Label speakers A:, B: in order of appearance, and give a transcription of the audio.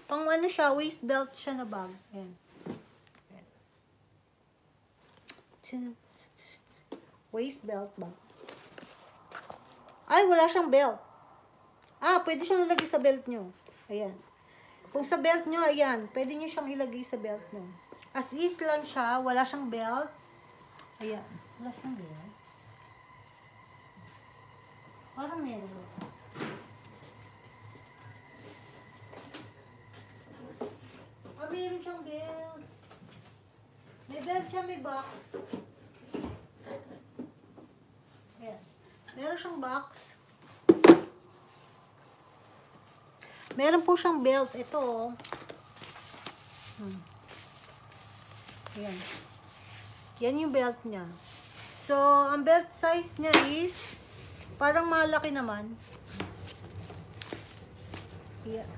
A: Pang ano siya, waist belt siya na bag. Ayan. Waist belt ba? Ay, wala siyang belt. Ah, pwede siyang ilagay sa belt nyo. Ayan. Kung sa belt nyo, ayan, pwede nyo siyang ilagay sa belt nyo. As is lang siya, wala siyang belt. Ayan. Wala siyang belt. Parang meron. Ah, meron siyang belt. May belt siya, may box. Ayan. Meron siyang box. Meron po siyang belt. Ito, oh. Ayan. Yan yung belt niya. So, ang belt size niya is parang malaki naman. Yeah.